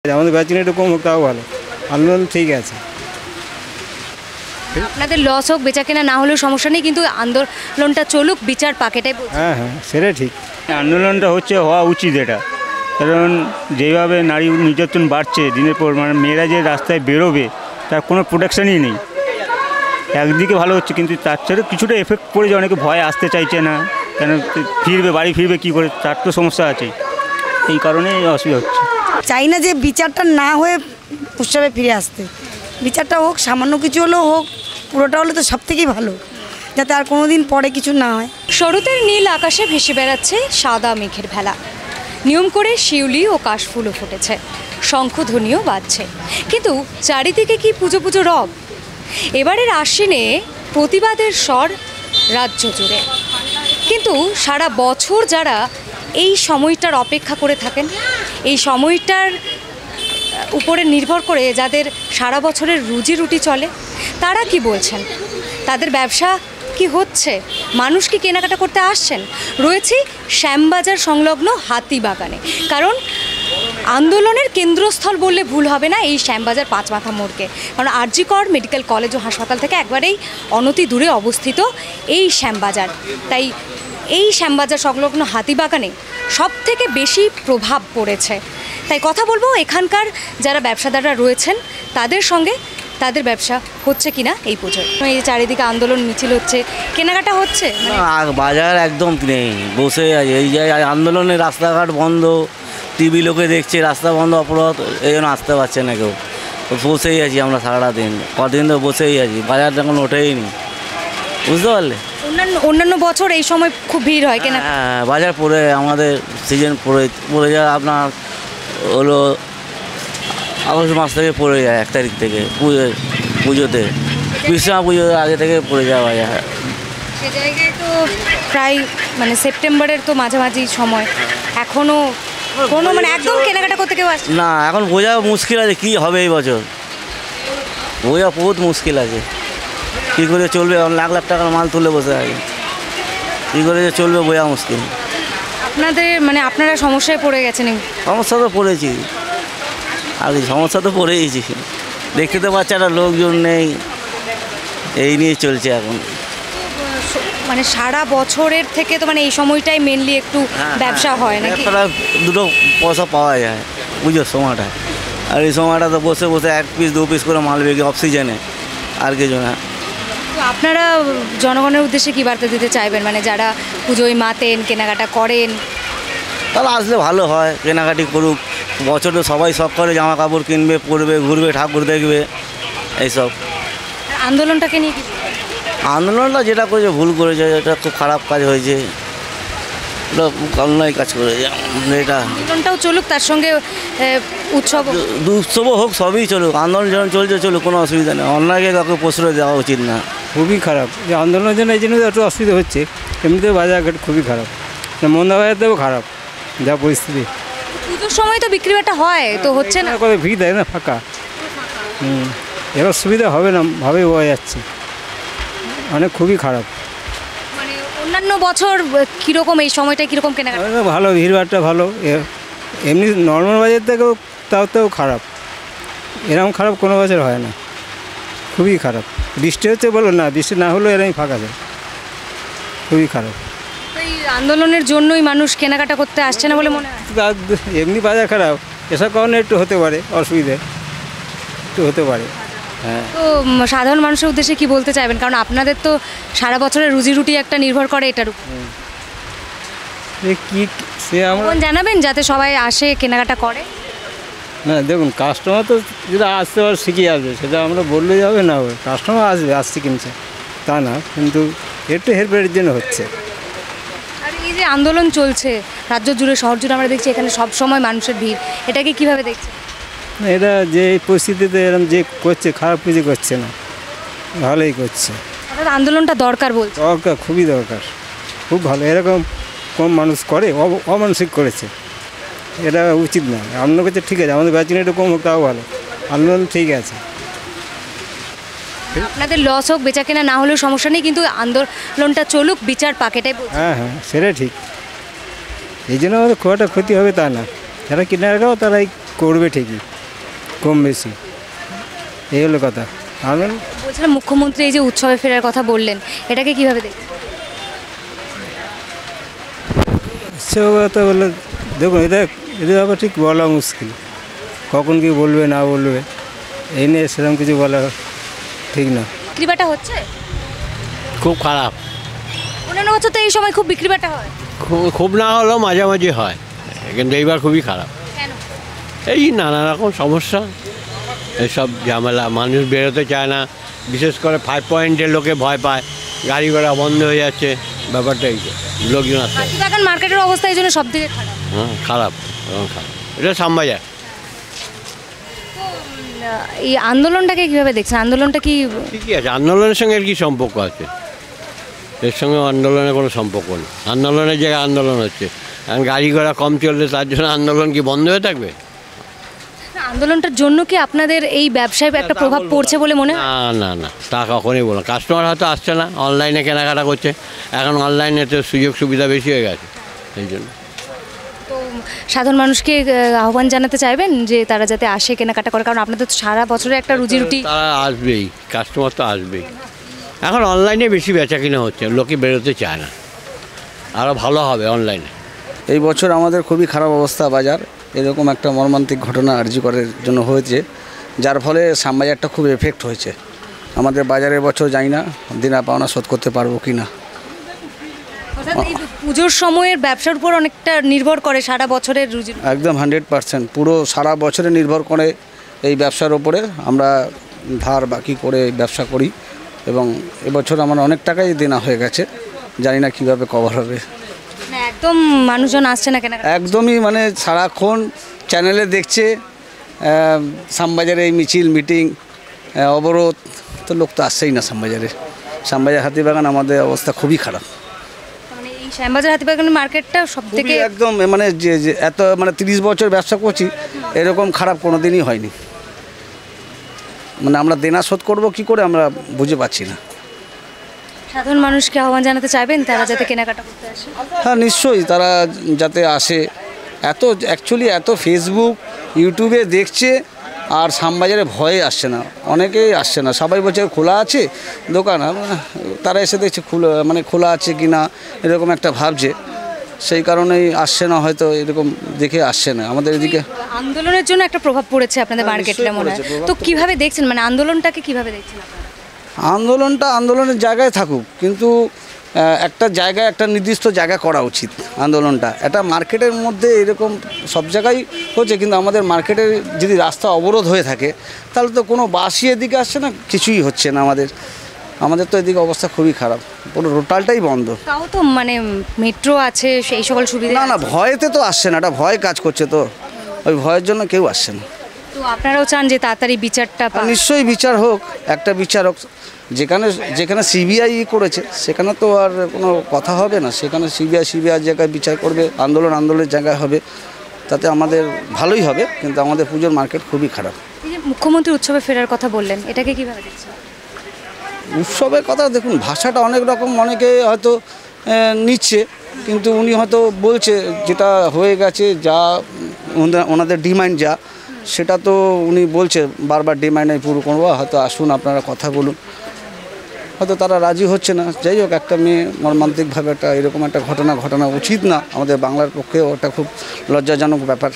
আমাদের বেচা একটু কম হোক তাও ভালো, আন্দোলন ঠিক আছে। আপনাদের লস হোক বেচা কেনা না হলেও সমস্যা নেই, কিন্তু আন্দোলনটা চলুক, বিচার পাকেটাই বলছি। হ্যাঁ হ্যাঁ, সেটা ঠিক। আন্দোলনটা হওয়া উচিত এটা, কারণ যেভাবে নারী নির্যাতন বাড়ছে দিনের পর, মানে মেয়েরা যে রাস্তায় বেরোবে তার কোনো প্রোটেকশনই নেই। একদিকে ভালো হচ্ছে, কিন্তু তার ছাড়া কিছুটা এফেক্ট পড়ে, অনেকে ভয় আসতে চাইছে না, কেন বাড়ি ফিরবে কী করে, তার তো সমস্যা আছে, এই কারণেই অসুবিধা হচ্ছে। চাই না যে বিচারটা না হয়ে উৎসবে ফিরে আসতে, বিচারটা হোক, সামান্য কিছু হলেও হোক, পুরোটা হলে তো সব থেকেই ভালো, যাতে আর কোনো দিন পরে কিছু না হয়। শরতের নীল আকাশে ভেসে বেড়াচ্ছে সাদা মেঘের ভেলা, নিয়ম করে শিউলি ও কাশফুলও ফুটেছে, শঙ্খধ্বনিও বাজছে, কিন্তু চারিদিকে কি পুজো পুজো রব। এবারের আশ্বিনে প্রতিবাদের স্বর রাজ্য জুড়ে, কিন্তু সারা বছর যারা এই সময়টার অপেক্ষা করে থাকেন, এই সময়টার উপরে নির্ভর করে যাদের সারা বছরের রুজি রুটি চলে, তারা কি বলছেন? তাদের ব্যবসা কি হচ্ছে? মানুষ কি কেনাকাটা করতে আসছেন? রয়েছি শ্যামবাজার সংলগ্ন হাতিবাগানে, কারণ আন্দোলনের কেন্দ্রস্থল বললে ভুল হবে না এই শ্যামবাজার পাঁচমাথা মোড়কে, কারণ আর.জি. কর মেডিকেল কলেজ ও হাসপাতাল থেকে একবারেই অনতি দূরে অবস্থিত এই শ্যামবাজার। তাই এই শ্যামবাজার সংলগ্ন হাতিবাগানে সব থেকে বেশি প্রভাব পড়েছে। তাই কথা বলবো এখানকার যারা ব্যবসাদাররা রয়েছেন তাদের সঙ্গে, তাদের ব্যবসা হচ্ছে কিনা এই পুজোয়। এই চারিদিকে আন্দোলন মিছিল হচ্ছে, কেনাকাটা হচ্ছে? বাজার একদম নেই, বসে আছে এই যে আন্দোলনে, রাস্তাঘাট বন্ধ, টিভি লোকে দেখছে রাস্তা বন্ধ, অপরাধ, এই জন্য আসতে পারছে না কেউ, বসেই আছি আমরা সারাটা দিন, কদিন তো বসেই আছি, বাজার এখন ওঠেই নি, বুঝতে পারলে। অন্যান্য বছর এই সময় খুব ভিড় হয় কেনা? হ্যাঁ, বাজার পড়ে, আমাদের সিজন পড়ে যায় আপনার হলো আগস্ট মাস থেকে পড়ে যায়, 1 তারিখ থেকে পুজোতে, বিশ্বকর্মা পুজোর আগে থেকে পড়ে যায় বাজার। সে জায়গায় তো প্রায় মানে সেপ্টেম্বরের তো মাঝামাঝি সময়, এখনও কোনো মানে একদম কেনাকাটা করতে কেউ আসছে না। এখন বোঝা মুশকিল আছে কী হবে এই বছর, বোঝা বহুত মুশকিল আছে, কী করে চলবে, লাখ লাখ টাকার মাল তুলে বসে আছে, কী করে যে চলবে বোঝা মুশকিল। আপনাদের মানে আপনারা সমস্যায় পড়ে গেছেন? সমস্যা তো পড়েছি, আর সমস্যা তো পড়েইছি, দেখতে তো পাচ্ছি একটা লোকজন নেই, এই নিয়ে চলছে এখন। মানে সারা বছরের থেকে তো মানে এই সময়টাই মেনলি একটু ব্যবসা হয় নাকি? দুটো পয়সা পাওয়া যায় পুজোর সময়টা, আর এই সময়টা তো বসে বসে 1 পিস 2 পিস করে মাল বিক্রি অফ সিজনে, আর কিছু না। তো আপনারা জনগণের উদ্দেশ্যে কী বার্তা দিতে চাইবেন, মানে যারা পুজোয় মাতেন, কেনাকাটা করেন? তাহলে আসলে ভালো হয়, কেনাকাটি করুক, বছরে সবাই সব করে, জামা কাপড় কিনবে, পরবে, ঘুরবে, ঠাকুর দেখবে, এইসব। আন্দোলনটাকে নিয়ে কি? আন্দোলনটা যেটা করেছে ভুল করেছে, এটা খুব খারাপ কাজ হয়েছে, এটা অন্যায় কাজ করেছে। এটা আন্দোলনটাও চলুক, তার সঙ্গে উৎসবও হোক, সবই চলুক, আন্দোলন যখন চলছে চলুক, কোনো অসুবিধা নেই, অন্যায়কে কাউকে প্রশ্রয় দেওয়া উচিত না। খুবই খারাপ যে আন্দোলনের জন্য, এই জন্য একটু অসুবিধা হচ্ছে, এমনিতেও বাজারঘাট খুবই খারাপ, মন্দাবাজারতেও খারাপ যা পরিস্থিতি। পুজোর সময় তো বিক্রি বাটা হয়, তো হচ্ছে না, কত ভিড় দেয় না, ফাঁকা। এবার সুবিধা হবে না ভাবেই বোঝা যাচ্ছে, অনেক খুবই খারাপ। মানে অন্যান্য বছর কীরকম, এই সময়টা কীরকম কেনাকাটা? ভালো, ভিড়ভাড়টা ভালো, এমনি নর্মাল বাজার থেকেও তাও খারাপ, এরকম খারাপ কোনো বছর হয় না, খুবই খারাপ। বৃষ্টি হচ্ছে বলো না, বৃষ্টি না হলেও এরকমই ফাঁকা যায়, খুবই খারাপ। এই আন্দোলনের জন্যই মানুষ কেনাকাটা করতে আসছে না বলে মনে হয়? এমনি বাজার খারাপ, এসব কারণে একটু হতে পারে, অসুবিধে একটু হতে পারে। হ্যাঁ, তো সাধারণ মানুষের উদ্দেশ্যে কি বলতে চাইবেন, কারণ আপনাদের তো সারা বছরের রুজি রুটি একটা নির্ভর করে এটার উপর, কি সে আমরা জানাবেন যাতে সবাই আসে কেনাকাটা করে? না দেখুন, কাস্টমার তো যেটা আসতে পারে শিখে আসবে, সেটা আমরা বললে যাবে না, কাস্টমার আসছে কিনছে তা না, কিন্তু একটু হেরফেরের জন্য হচ্ছে। আর এই যে আন্দোলন চলছে রাজ্য জুড়ে, শহর জুড়ে আমরা দেখছি, এখানে সব সময় মানুষের ভিড়, এটাকে কিভাবে দেখছেন? এরা যে এই পরিস্থিতিতে এরকম যে করছে, খারাপ কিছু করছে না, ভালোই করছে। অর্থাৎ আন্দোলনটা দরকার বলছে? দরকার, খুবই দরকার, খুব ভালো। এরকম কম মানুষ করে, অমানসিক করেছে, এটা উচিত না। আপনার কাছে ঠিক আছে, আমাদের বেচা একটু কম হোক তাও ভালো, আন্দোলন ঠিক আছে। আপনাদের লস হোক বেচা কেনা না হলেও সমস্যা নেই, কিন্তু আন্দোলনটা চলুক, বিচার পাকেটাই বলছি। হ্যাঁ হ্যাঁ, সেটা ঠিক। এই জন্য আমাদের খুব একটা ক্ষতি হবে তা না, যারা কেনাকাটাও তারাই করবে ঠিকই। কম বেশি, এই হলো কথা। আমি বলছিলাম মুখ্যমন্ত্রী এই যে উৎসবে ফেরার কথা বললেন, এটাকে কিভাবে দেখছেন? সে কথা বলে দেখুন, এদের আবার ঠিক বলা মুশকিল, কখন কি বলবে না বলবে, এই নিয়ে সেরকম কিছু বলা ঠিক না। বিক্রি বাটা হচ্ছে? খুব খারাপ। অন্যান্য বছর তো এই সময় খুব বিক্রি বাটা হয়। খুব না হলেও মাঝামাঝি হয়, কিন্তু এইবার খুবই খারাপ। কেন? এই নানা রকম সমস্যা, এসব ঝামেলা, মানুষ বেরোতে চায় না, বিশেষ করে 5 পয়েন্টের লোকে ভয় পায়, গাড়ি ঘোড়া বন্ধ হয়ে যাচ্ছে, ব্যাপারটা এই যে লোকজন আসতে হাতিবাগান মার্কেটের অবস্থা এই জন্য সব থেকে খারাপ। খারাপ, খারাপ। এটা শ্যামবাজার। এই আন্দোলনটাকে কিভাবে দেখছেন? আন্দোলনটা কি ঠিকই আছে, আন্দোলনের সঙ্গে এর কী সম্পর্ক আছে? এর সঙ্গে আন্দোলনের কোনো সম্পর্ক নেই। আন্দোলনের জায়গায় আন্দোলন হচ্ছে, কারণ গাড়ি ঘোড়া কম চললে তার জন্য আন্দোলন কি বন্ধ হয়ে থাকবে? আন্দোলনটার জন্য কি আপনাদের এই ব্যবসায় একটা প্রভাব পড়ছে বলে মনে হয়? না না না, তা কখনই বলো। কাস্টমার হয়তো আসছে না, অনলাইনে কেনাকাটা করছে, এখন অনলাইনে তো সুযোগ সুবিধা বেশি হয়ে গেছে, এই জন্য। তো সাধারণ মানুষকে আহ্বান জানাতে চাইবেন যে তারা যাতে আসে কেনাকাটা করে, কারণ আপনাদের তো সারা বছরে একটা রুজি রুটি। তারা আসবেই, কাস্টমার তো আসবেই। এখন অনলাইনে বেশি বেচা কিনা হচ্ছে, লোকে বেরোতে চায় না, আরও ভালো হবে অনলাইনে। এই বছর আমাদের খুবই খারাপ অবস্থা বাজার, এরকম একটা মর্মান্তিক ঘটনা আরজি করার জন্য হয়েছে, যার ফলে শ্যামবাজারটা খুব এফেক্ট হয়েছে। আমাদের বাজারে বছর যাই না, দিনা পাওনা শোধ করতে পারবো কি না। অর্থাৎ এই পুজোর সময়ের ব্যবসার উপর অনেকটা নির্ভর করে সারা বছরের রুজি। একদম 100%, পুরো সারা বছরে নির্ভর করে এই ব্যবসার ওপরে। আমরা ধার বাকি করে ব্যবসা করি এবং এবছর আমার অনেক টাকাই দেনা হয়ে গেছে, জানি না কীভাবে কভার হবে। একদম মানুষজন আসছে না কেনাকাটা। একদমই মানে সারাক্ষণ চ্যানেলে দেখছে শ্যামবাজারে এই মিছিল মিটিং অবরোধ, তো লোক তো আসছেই না শ্যামবাজারে। শ্যামবাজার হাতিবাগান আমাদের অবস্থা খুবই খারাপ। মানে এই শ্যামবাজার হাতিবাগান মার্কেটটা সব থেকে একদম মানে যে এত মানে 30 বছর ব্যবসা করছি, এরকম খারাপ কোনো দিনই হয়নি। মানে আমরা দেনা শোধ করবো কী করে আমরা বুঝে পাচ্ছি না। সাধারণ মানুষকে আহ্বান জানাতে চাইবেন তারা যাতে কেনাকাটা করতে আসে? হ্যাঁ নিশ্চয়ই, তারা যাতে আসে। এত ফেসবুক ইউটিউবে দেখছে আর শ্যামবাজারে ভয়ে আসছে না, অনেকেই আসছে না। সবাই বলছে খোলা আছে দোকান, তারা এসে দেখছে খোলা আছে কি না এরকম একটা ভাবছে, সেই কারণেই আসছে না, হয়তো এরকম দেখে আসছে না আমাদের এদিকে। আন্দোলনের জন্য একটা প্রভাব পড়েছে আপনাদের মার্কেটে মনে হয়, তো কিভাবে দেখছেন? মানে আন্দোলনটাকে কিভাবে দেখছেন আপনারা? আন্দোলনের জায়গায় থাকুক, কিন্তু একটা জায়গায় একটা নির্দিষ্ট জায়গা করা উচিত আন্দোলনটা। এটা মার্কেটের মধ্যে এরকম সব জায়গায় হচ্ছে, কিন্তু আমাদের মার্কেটে যদি রাস্তা অবরোধ হয়ে থাকে তাহলে তো কোনো বাসই এদিকে আসছে না, কিছুই হচ্ছে না। আমাদের তো এদিকে অবস্থা খুবই খারাপ, পুরো টোটালটাই বন্ধ। তাও তো মানে মেট্রো আছে, সেই সকল সুবিধা। না ভয়েতে তো আসছে না, এটা ভয় কাজ করছে, তো ওই ভয়ের জন্য কেউ আসছে না। তো আপনারাও চান যে তাড়াতাড়ি বিচারটা নিশ্চয়ই বিচার হোক, একটা বিচার হোক। যেখানে সিবিআই করেছে সেখানে তো আর কোনো কথা হবে না, সেখানে সিবিআই জায়গায় বিচার করবে, আন্দোলনের জায়গায় হবে, তাতে আমাদের ভালোই হবে। কিন্তু আমাদের পুজোর মার্কেট খুবই খারাপ। এই যে মুখ্যমন্ত্রী উৎসবে ফেরার কথা বললেন, এটাকে কিভাবে দেখছেন? উৎসবের কথা দেখুন, ভাষাটা অনেক রকম, অনেকে হয়তো নিচ্ছে, কিন্তু উনি হয়তো বলছে যেটা হয়ে গেছে, যা ওনাদের ডিমান্ড যা, সেটা তো উনি বলছে বারবার ডিমান্ড আমি পুরো করবো, হয়তো আসুন আপনারা কথা বলুন, হয়তো তারা রাজি হচ্ছে না। যাই হোক, একটা মেয়ে মর্মান্তিকভাবে একটা এরকম একটা ঘটনা উচিত না আমাদের বাংলার পক্ষেও, ওটা খুব লজ্জাজনক ব্যাপার।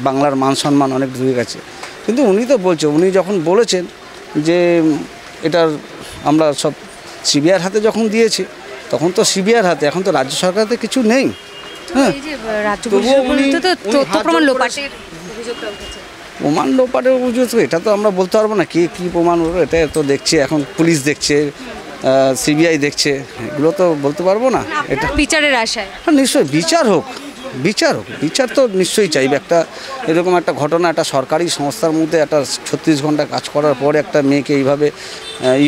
বাংলার মান সম্মান অনেক ধুয়ে গেছে। কিন্তু উনি তো উনি যখন বলেছেন যে এটার আমরা সব সিবিআইয়ের হাতে যখন দিয়েছি, তখন তো সিবিআইয়ের হাতে, এখন তো রাজ্য সরকারের কিছু নেই। হ্যাঁ, প্রমাণ লোপাটের অভিযোগ, এটা তো আমরা বলতে পারবো না কী প্রমাণ, এটা তো দেখছে এখন পুলিশ দেখছে, সিবিআই দেখছে, এগুলো তো বলতে পারবো না। এটা বিচারের আশায় নিশ্চয়ই বিচার তো নিশ্চয়ই চাইবে। একটা এরকম একটা ঘটনা, একটা সরকারি সংস্থার মধ্যে একটা 36 ঘন্টা কাজ করার পরে একটা মেয়েকে এইভাবে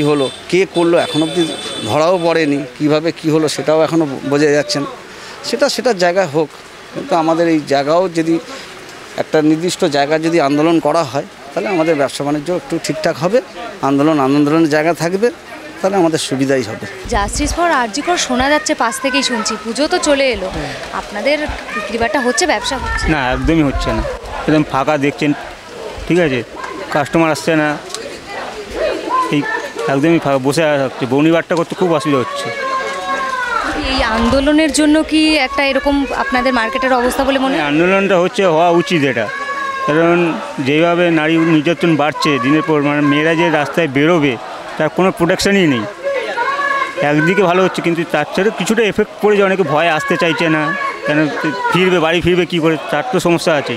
হলো, কে করলো এখনও অবধি ধরাও পড়েনি, কীভাবে কী হলো সেটাও এখনও বোঝা যাচ্ছে না। সেটার জায়গায় হোক, কিন্তু আমাদের এই জায়গাও যদি একটা নির্দিষ্ট জায়গায় যদি আন্দোলন করা হয়, তাহলে আমাদের ব্যবসা বাণিজ্য একটু ঠিকঠাক হবে, আন্দোলনের জায়গা থাকবে, তাহলে আমাদের সুবিধাই হবে। জাস্টিস ফর আরজি কর শোনা যাচ্ছে, পাশ থেকেই শুনছি, পুজো তো চলে এলো, আপনাদের বিক্রিবাটা হচ্ছে, ব্যবসা হচ্ছে না, একদমই হচ্ছে না, একদম ফাঁকা দেখছেন, ঠিক আছে, কাস্টমার আসছে না, এই একদমই বসে থাকছে, বৌনিবারটা করতে খুব অসুবিধা হচ্ছে। এই আন্দোলনের জন্য কি একটা এরকম আপনাদের মার্কেটের অবস্থা বলে মনে হয়? আন্দোলনটা হওয়া উচিত এটা, কারণ যেভাবে নারী নির্যাতন বাড়ছে দিনের পর, মানে মেয়েরা যে রাস্তায় বেরোবে তার কোনো প্রোটেকশনই নেই। একদিকে ভালো হচ্ছে, কিন্তু তার ছাড়া কিছুটা এফেক্ট পড়েছে, অনেকে ভয় আসতে চাইছে না, কেন বাড়ি ফিরবে কী করে, তার তো সমস্যা আছে,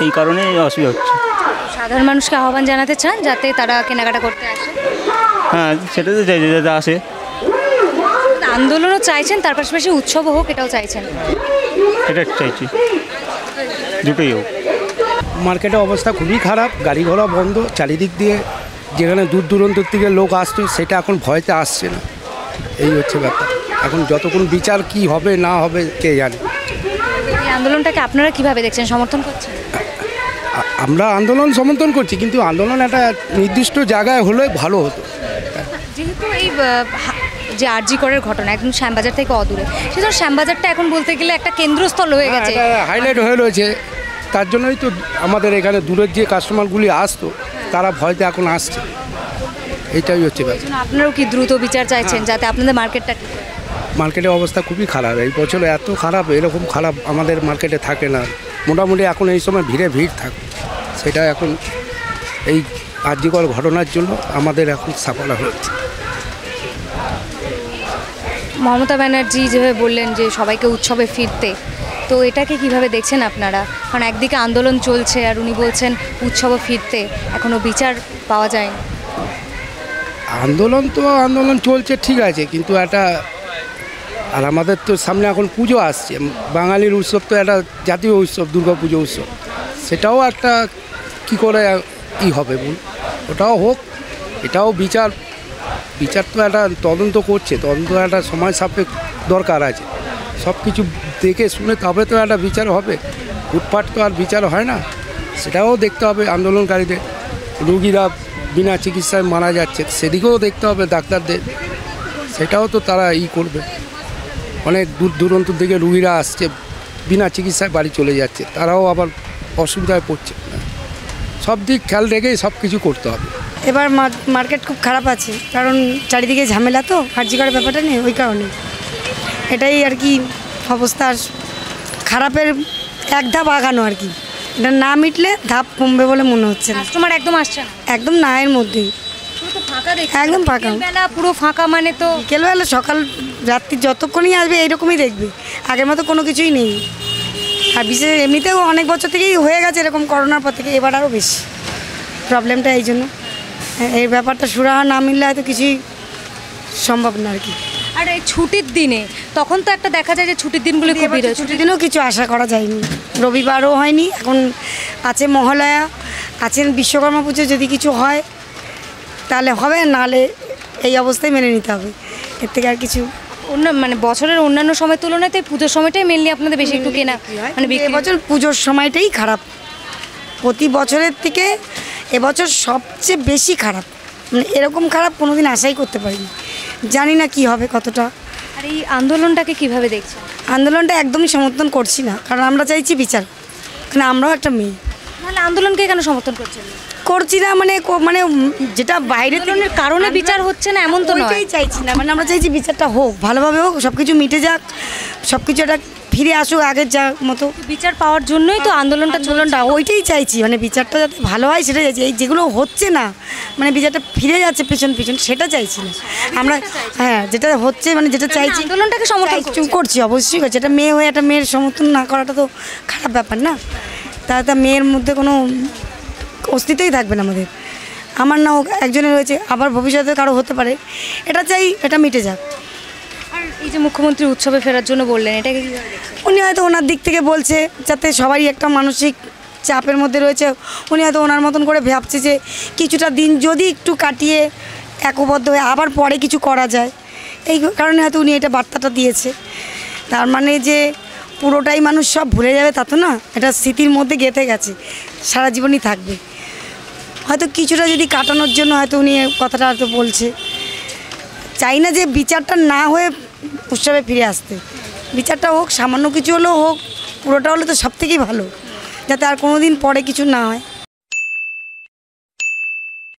এই কারণেই অসুবিধা হচ্ছে। সাধারণ মানুষকে আহ্বান জানাতে চান যাতে তারা কেনাকাটা করতে আসে? হ্যাঁ, সেটা তো চাইছে যাতে আসে। আন্দোলনও চাইছেন, তার পাশাপাশি উৎসবও হোক, এটাও চাইছেন? এটা চাইছি, দুটোই হোক। মার্কেটের অবস্থা খুবই খারাপ, গাড়ি ঘোড়া বন্ধ চারিদিক দিয়ে, যেখানে দূর দূরান্তর থেকে লোক আসতো সেটা এখন ভয়তে আসছে না, এই হচ্ছে ব্যাপার। এখন যতক্ষণ বিচার কি হবে না হবে কে জানে। এই আন্দোলনটাকে আপনারা কিভাবে দেখছেন, সমর্থন করছেন? আমরা আন্দোলন সমর্থন করছি, কিন্তু আন্দোলন একটা নির্দিষ্ট জায়গায় হলে ভালো হতো। যেহেতু এই যে আরজি করের ঘটনা একদম শ্যামবাজার থেকে অদূরে, সেজন্য শ্যামবাজারটা এখন বলতে গেলে একটা কেন্দ্রস্থল হয়ে গেছে, হাইলাইট হয়ে রয়েছে। তার জন্যই তো আমাদের এখানে দূরের যে কাস্টমারগুলি আসতো তারা ভয়তে এখন আসছে, এইটাই হচ্ছে ব্যাপার। আপনারাও কি দ্রুত বিচার চাইছেন যাতে আপনাদের মার্কেটটা? মার্কেটের অবস্থা খুবই খারাপ, এই বছরে এত খারাপ, এরকম খারাপ আমাদের মার্কেটে থাকে না। মোটামুটি এখন এই সময় ভিড় থাকে, সেটা এখন এই আর্যিকর ঘটনার জন্য আমাদের এখন সাফল্য হচ্ছে। মমতা ব্যানার্জি যেভাবে বললেন যে সবাইকে উৎসবে ফিরতে, তো এটাকে কিভাবে দেখছেন আপনারা? কারণ একদিকে আন্দোলন চলছে আর উনি বলছেন উৎসবে ফিরতে, এখনও বিচার পাওয়া যায়নি। আন্দোলন চলছে ঠিক আছে, কিন্তু একটা আর আমাদের তো সামনে এখন পুজো আসছে, বাঙালির উৎসব তো একটা জাতীয় উৎসব, দুর্গাপুজো উৎসব, সেটাও একটা কি করে হবে বল, ওটাও হোক, এটাও বিচার তো একটা তদন্ত করছে, তদন্ত একটা সময় সাপেক্ষ দরকার আছে, সব কিছু দেখে শুনে তবে তো একটা বিচার হবে, উৎপাট তো আর বিচার হয় না, সেটাও দেখতে হবে। আন্দোলনকারীদের রুগীরা বিনা চিকিৎসায় মারা যাচ্ছে, সেদিকেও দেখতে হবে ডাক্তারদের, সেটাও তো তারা করবে। অনেক দূর দূরান্ত থেকে রুগীরা আসছে, বিনা চিকিৎসায় বাড়ি চলে যাচ্ছে, তারাও আবার অসুবিধায় পড়ছে। সব দিক খেয়াল রেখেই সব কিছু করতে হবে। এবার মার্কেট খুব খারাপ আছে, কারণ চারিদিকে ঝামেলা, তো আরজি করার ব্যাপারটা নেই, ওই কারণে এটাই আর কি অবস্থা। খারাপের এক ধাপ আগানো আর কি, এটা না মিটলে ধাপ কমবে বলে মনে হচ্ছে না। কাস্টমার একদম আসছে না, একদম না, এর মধ্যেই একদম ফাঁকা, পুরো ফাঁকা, মানে তো বিকেলবেলা সকাল রাত্রি যতক্ষণই আসবে এইরকমই দেখবে, আগের মতো কোনো কিছুই নেই। আর বিশেষ এমনিতেও অনেক বছর থেকেই হয়ে গেছে এরকম, করোনার পর থেকে এবার আরও বেশি প্রবলেমটা, এই জন্য এই ব্যাপারটা সুরাহা না মিললে হয়তো কিছুই সম্ভব না আর কি। আর এই ছুটির দিনে তখন তো একটা দেখা যায় যে ছুটির দিনগুলো খুব ভিড় হয়, ছুটির দিনেও কিছু আশা করা যায়নি, রবিবারও হয়নি, এখন আছে মহালয়া, আছেন বিশ্বকর্মা পুজো, যদি কিছু হয় তাহলে হবে, নাহলে এই অবস্থায় মেনে নিতে হবে, এর থেকে আর কিছু মানে বছরের অন্যান্য সময় তুলনায় পুজোর সময়টাই মেনলি আপনাদের বেশি একটু কেনা, মানে এবছর পুজোর সময়টাই খারাপ, প্রতি বছরের থেকে এবছর সবচেয়ে বেশি খারাপ, মানে এরকম খারাপ কোনোদিন আশাই করতে পারিনি, জানি না কি হবে কতটা। আর এই আন্দোলনটাকে কিভাবে দেখছেন? আন্দোলনটা একদমই সমর্থন করছি না, কারণ আমরা চাইছি বিচার, কারণ আমরাও একটা মেয়ে। তাহলে আন্দোলনকে কেন সমর্থন করছেন? করছি না মানে যেটা বাইরে কারণে বিচার হচ্ছে না এমন তো নয়, চাইছি না, মানে আমরা চাইছি বিচারটা হোক, ভালোভাবে হোক, সব কিছু মিটে যাক, সব কিছু একটা ফিরে আসুক আগের যা মতো। বিচার পাওয়ার জন্যই তো আন্দোলনটা ওইটাই চাইছি, মানে বিচারটা যাতে ভালো হয় সেটা চাইছি। এই যেগুলো হচ্ছে না, মানে বিচারটা ফিরে যাচ্ছে পিছন সেটা চাইছি না আমরা। হ্যাঁ, যেটা হচ্ছে মানে যেটা চাইছি, আন্দোলনটাকে সমর্থন করছি, অবশ্যই করছি। একটা মেয়ে হয়ে একটা মেয়ের সমর্থন না করাটা তো খারাপ ব্যাপার না, তাহলে মেয়ের মধ্যে কোনো অস্তিত্বই থাকবে না আমাদের। আমার না হোক, একজনের হয়েছে, আবার ভবিষ্যতে কারো হতে পারে, এটা চাই, এটা মিটে যাক। আর এই যে মুখ্যমন্ত্রী উৎসবে ফেরার জন্য বললেন, এটাকে উনি হয়তো ওনার দিক থেকে বলছে যাতে সবাই একটা মানসিক চাপের মধ্যে রয়েছে, উনি হয়তো ওনার মতন করে ভাবছে যে কিছুটা দিন যদি একটু কাটিয়ে একবদ্ধ হয়ে আবার পরে কিছু করা যায়, এই কারণে হয়তো উনি এটা বার্তাটা দিয়েছে। তার মানে যে পুরোটাই মানুষ সব ভুলে যাবে তা তো না, এটা স্মৃতির মধ্যে গেঁথে গেছে, সারা জীবনই থাকবে। হয়তো কিছুটা যদি কাটানোর জন্য হয়তো উনি কথাটা হয়তো বলছে। চাই না যে বিচারটা না হয়ে উৎসবে ফিরে আসতে, বিচারটা হোক, সামান্য কিছু হলেও হোক, পুরোটা হলে তো সব থেকেই ভালো, যাতে আর কোনো দিন পরে কিছু না হয়।